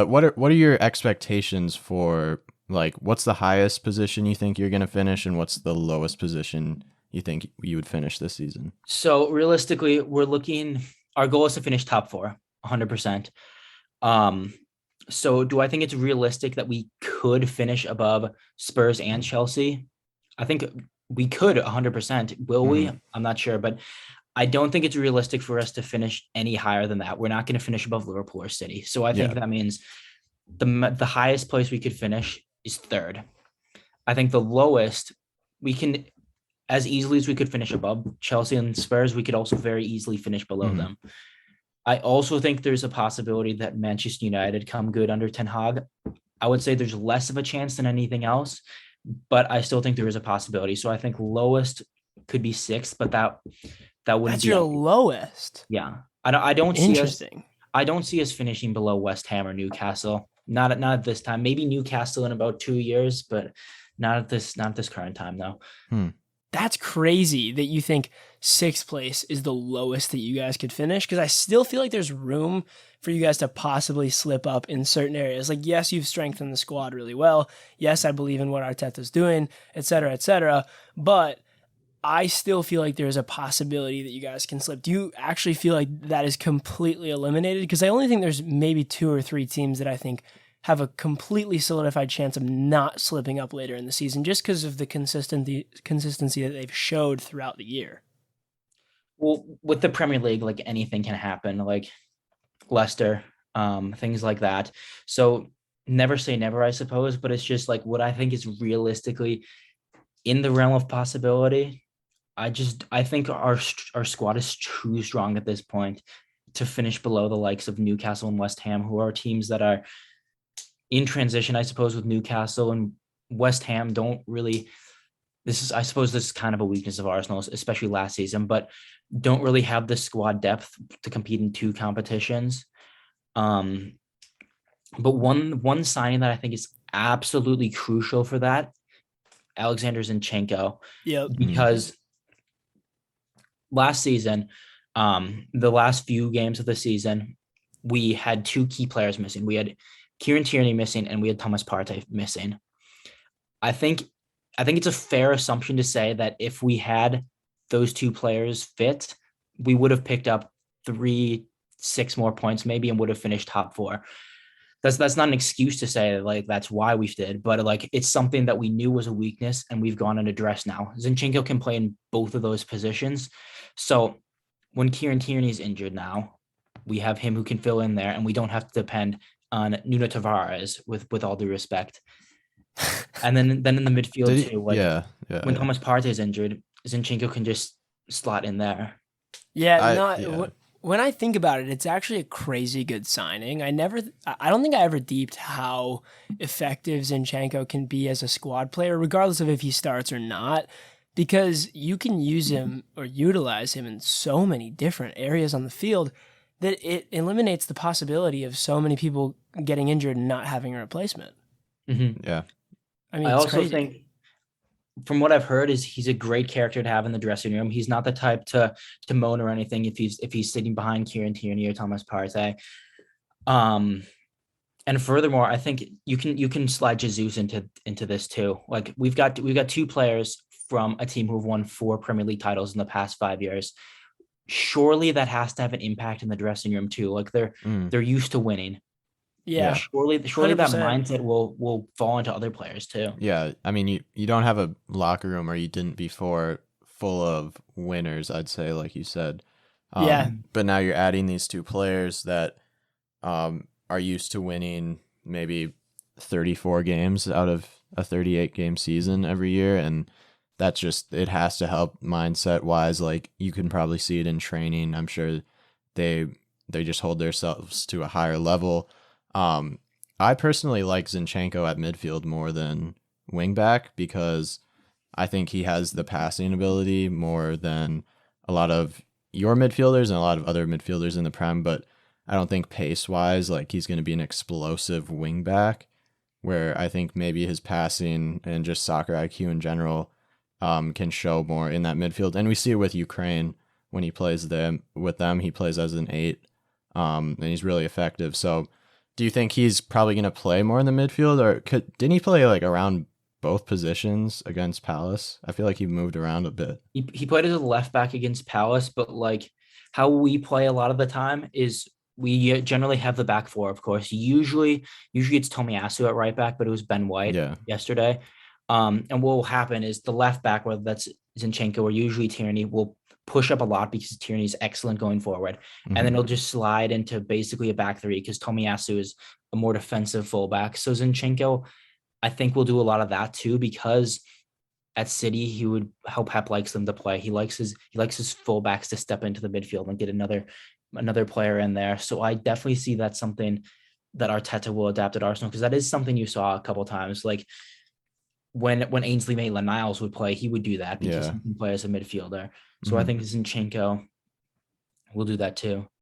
But what are your expectations for, like, what's the highest position you think you're going to finish, and what's the lowest position you think you would finish this season? So realistically, our goal is to finish top four, 100%. Um, so do I think it's realistic that we could finish above Spurs and Chelsea? I think we could 100%. Will we? Hmm. I'm not sure, but I don't think it's realistic for us to finish any higher than that. We're not going to finish above Liverpool or City. So I think Yeah. that means the highest place we could finish is third. I think the lowest we can, as easily as we could finish above Chelsea and Spurs, we could also very easily finish below Hmm. them. I also think there's a possibility that Manchester United come good under Ten Hag. I would say there's less of a chance than anything else, but I still think there is a possibility. So I think lowest could be sixth, but that wouldn't That's be your ideal. lowest. Yeah. I don't see us. Interesting. I don't see us finishing below West Ham or Newcastle. Not at this time. Maybe Newcastle in about 2 years, but not at this current time though. Hmm. That's crazy that you think sixth place is the lowest that you guys could finish, because I still feel like there's room for you guys to possibly slip up in certain areas. Like, yes, you've strengthened the squad really well. Yes, I believe in what Arteta's doing, et cetera, et cetera. But I still feel like there's a possibility that you guys can slip. Do you actually feel like that is completely eliminated? Because I only think there's maybe 2 or 3 teams that I think have a completely solidified chance of not slipping up later in the season, just because of the consistency that they've showed throughout the year. Well, with the Premier League, like anything can happen, like Leicester, things like that. So never say never, I suppose, but it's just like what I think is realistically in the realm of possibility. I think our squad is too strong at this point to finish below the likes of Newcastle and West Ham, who are teams that are in transition, I suppose, with Newcastle and West Ham don't really. I suppose this is kind of a weakness of Arsenal, especially last season, but don't really have the squad depth to compete in two competitions. Um, but one signing that I think is absolutely crucial for that, Alexander Zinchenko, Yep. Hmm. because last season, the last few games of the season, we had two key players missing. We had Kieran Tierney missing, and we had Thomas Partey missing. I think I think it's a fair assumption to say that if we had those two players fit, we would have picked up 6 more points maybe and would have finished top four. That's not an excuse to say like that's why we did, but like it's something that we knew was a weakness and we've gone and addressed now. Zinchenko can play in both of those positions. So when Kieran Tierney is injured now, we have him who can fill in there and we don't have to depend on Nuno Tavares with all due respect. And then in the Did midfield he? too, like Yeah, yeah, when yeah. Thomas Partey is injured, Zinchenko can just slot in there. Yeah, Yeah. no. When I think about it, it's actually a crazy good signing. I don't think I ever deeped how effective Zinchenko can be as a squad player, regardless of if he starts or not, because you can use him or utilize him in so many different areas on the field that it eliminates the possibility of so many people getting injured and not having a replacement. Mhm. Yeah. I mean, I it's also crazy. think from what I've heard is he's a great character to have in the dressing room. He's not the type to moan or anything if he's sitting behind Kieran Tierney or Thomas Partey. Um, and furthermore, I think you can slide Jesus into this too. Like we've got two players from a team who've won 4 Premier League titles in the past 5 years. Surely that has to have an impact in the dressing room too. Like they're Mm, they're used to winning. yeah. Yeah, Surely that 100%. mindset will fall into other players too. Yeah. I mean, you don't have a locker room, or you didn't before, full of winners, I'd say, like you said. Yeah, But now you're adding these two players that are used to winning maybe 34 games out of a 38 game season every year. And that's just, it has to help mindset wise. Like you can probably see it in training. I'm sure they they just hold themselves to a higher level. Um, I personally like Zinchenko at midfield more than wingback because I think he has the passing ability more than a lot of your midfielders and a lot of other midfielders in the Prem, but I don't think pace wise, like he's going to be an explosive wingback. Where I think maybe his passing and just soccer IQ in general can show more in that midfield, and we see it with Ukraine when he plays them with them. He plays as an eight, and he's really effective. So Do you think he's probably going to play more in the midfield, or didn't he play like around both positions against Palace? I feel like he moved around a bit. He played as a left back against Palace, but like how we play a lot of the time is we generally have the back four, of course. Usually it's Tomiyasu at right back, but it was Ben White yesterday. And what will happen is the left back, whether that's Zinchenko or usually Tierney, will push up a lot because Tierney is excellent going forward. And then it'll just slide into basically a back three because Tomiyasu is a more defensive fullback. So Zinchenko, I think, will do a lot of that too, because at City, he would how Pep likes them to play. He likes his fullbacks to step into the midfield and get another player in there. So I definitely see that's something that Arteta will adapt at Arsenal, because that is something you saw a couple times. Like when Ainsley Maitland-Niles would play, he would do that because he can play as a midfielder. So I think Zinchenko will do that too.